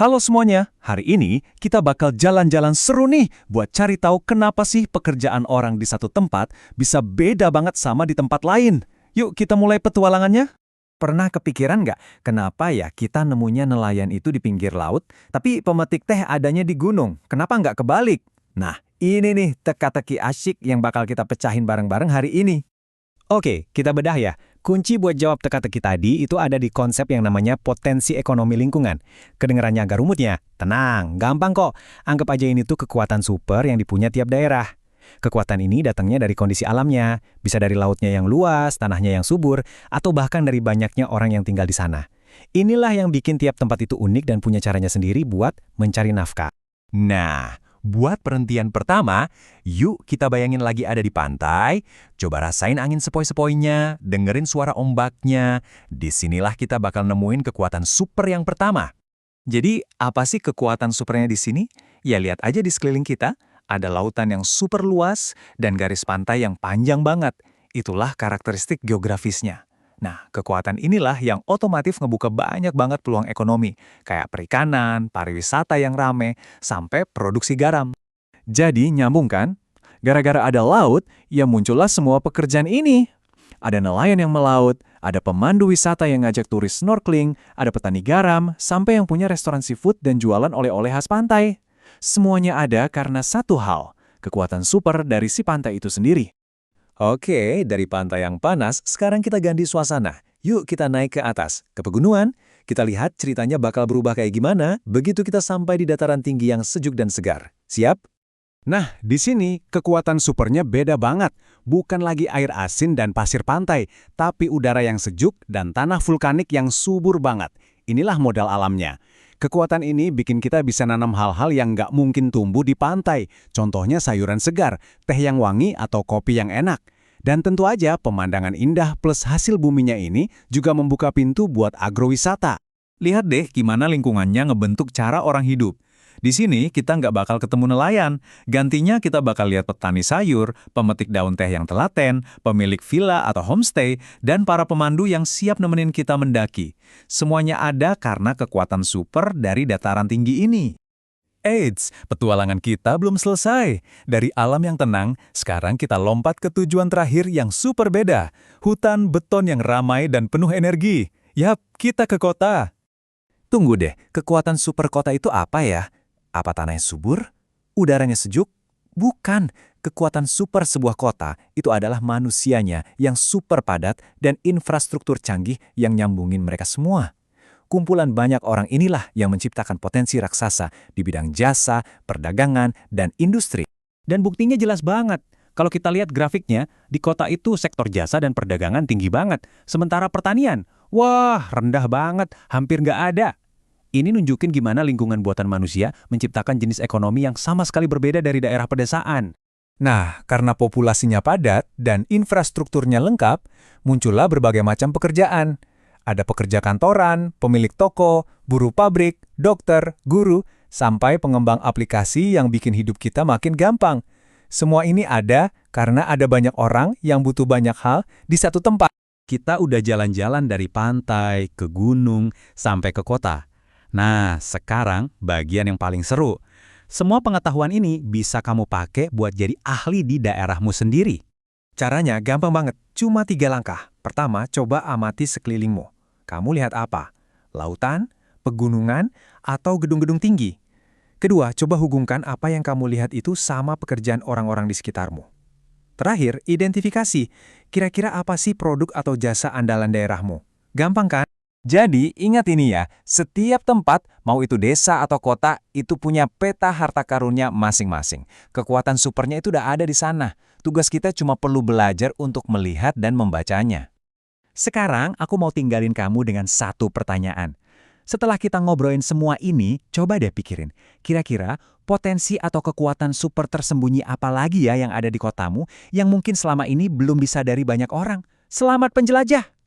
Halo semuanya, hari ini kita bakal jalan-jalan seru nih buat cari tahu kenapa sih pekerjaan orang di satu tempat bisa beda banget sama di tempat lain. Yuk kita mulai petualangannya. Pernah kepikiran nggak kenapa ya kita nemunya nelayan itu di pinggir laut, tapi pemetik teh adanya di gunung? Kenapa nggak kebalik? Nah, ini nih teka-teki asyik yang bakal kita pecahin bareng-bareng hari ini. Oke, kita bedah ya. Kunci buat jawab teka-teki tadi itu ada di konsep yang namanya potensi ekonomi lingkungan. Kedengarannya agak rumit ya? Tenang, gampang kok. Anggap aja ini tuh kekuatan super yang dipunya tiap daerah. Kekuatan ini datangnya dari kondisi alamnya, bisa dari lautnya yang luas, tanahnya yang subur, atau bahkan dari banyaknya orang yang tinggal di sana. Inilah yang bikin tiap tempat itu unik dan punya caranya sendiri buat mencari nafkah. Nah, buat perhentian pertama, yuk kita bayangin lagi ada di pantai, coba rasain angin sepoi-sepoinya, dengerin suara ombaknya. Disinilah kita bakal nemuin kekuatan super yang pertama. Jadi, apa sih kekuatan supernya di sini? Ya lihat aja di sekeliling kita, ada lautan yang super luas dan garis pantai yang panjang banget. Itulah karakteristik geografisnya. Nah, kekuatan inilah yang otomatis ngebuka banyak banget peluang ekonomi, kayak perikanan, pariwisata yang rame, sampai produksi garam. Jadi nyambung kan? Gara-gara ada laut, ya muncullah semua pekerjaan ini. Ada nelayan yang melaut, ada pemandu wisata yang ngajak turis snorkeling, ada petani garam, sampai yang punya restoran seafood dan jualan oleh-oleh khas pantai. Semuanya ada karena satu hal, kekuatan super dari si pantai itu sendiri. Oke, dari pantai yang panas, sekarang kita ganti suasana. Yuk kita naik ke atas, ke pegunungan. Kita lihat ceritanya bakal berubah kayak gimana begitu kita sampai di dataran tinggi yang sejuk dan segar. Siap? Nah, di sini kekuatan supernya beda banget. Bukan lagi air asin dan pasir pantai, tapi udara yang sejuk dan tanah vulkanik yang subur banget. Inilah modal alamnya. Kekuatan ini bikin kita bisa nanam hal-hal yang nggak mungkin tumbuh di pantai. Contohnya sayuran segar, teh yang wangi, atau kopi yang enak. Dan tentu aja pemandangan indah plus hasil buminya ini juga membuka pintu buat agrowisata. Lihat deh gimana lingkungannya ngebentuk cara orang hidup. Di sini kita nggak bakal ketemu nelayan. Gantinya kita bakal lihat petani sayur, pemetik daun teh yang telaten, pemilik villa atau homestay, dan para pemandu yang siap nemenin kita mendaki. Semuanya ada karena kekuatan super dari dataran tinggi ini. Eits, petualangan kita belum selesai. Dari alam yang tenang, sekarang kita lompat ke tujuan terakhir yang super beda. Hutan beton yang ramai dan penuh energi. Yap, kita ke kota. Tunggu deh, kekuatan super kota itu apa ya? Apa tanahnya subur? Udaranya sejuk? Bukan. Kekuatan super sebuah kota itu adalah manusianya yang super padat dan infrastruktur canggih yang nyambungin mereka semua. Kumpulan banyak orang inilah yang menciptakan potensi raksasa di bidang jasa, perdagangan, dan industri. Dan buktinya jelas banget. Kalau kita lihat grafiknya, di kota itu sektor jasa dan perdagangan tinggi banget. Sementara pertanian, wah rendah banget, hampir nggak ada. Ini nunjukin gimana lingkungan buatan manusia menciptakan jenis ekonomi yang sama sekali berbeda dari daerah pedesaan. Nah, karena populasinya padat dan infrastrukturnya lengkap, muncullah berbagai macam pekerjaan. Ada pekerja kantoran, pemilik toko, buruh pabrik, dokter, guru, sampai pengembang aplikasi yang bikin hidup kita makin gampang. Semua ini ada karena ada banyak orang yang butuh banyak hal di satu tempat. Kita udah jalan-jalan dari pantai, ke gunung, sampai ke kota. Nah, sekarang bagian yang paling seru. Semua pengetahuan ini bisa kamu pakai buat jadi ahli di daerahmu sendiri. Caranya gampang banget, cuma 3 langkah. Pertama, coba amati sekelilingmu. Kamu lihat apa? Lautan, pegunungan, atau gedung-gedung tinggi? Kedua, coba hubungkan apa yang kamu lihat itu sama pekerjaan orang-orang di sekitarmu. Terakhir, identifikasi. Kira-kira apa sih produk atau jasa andalan daerahmu? Gampang kan? Jadi, ingat ini ya, setiap tempat, mau itu desa atau kota, itu punya peta harta karunnya masing-masing. Kekuatan supernya itu udah ada di sana. Tugas kita cuma perlu belajar untuk melihat dan membacanya. Sekarang, aku mau tinggalin kamu dengan satu pertanyaan. Setelah kita ngobrolin semua ini, coba deh pikirin. Kira-kira potensi atau kekuatan super tersembunyi apa lagi ya yang ada di kotamu yang mungkin selama ini belum disadari banyak orang? Selamat penjelajah!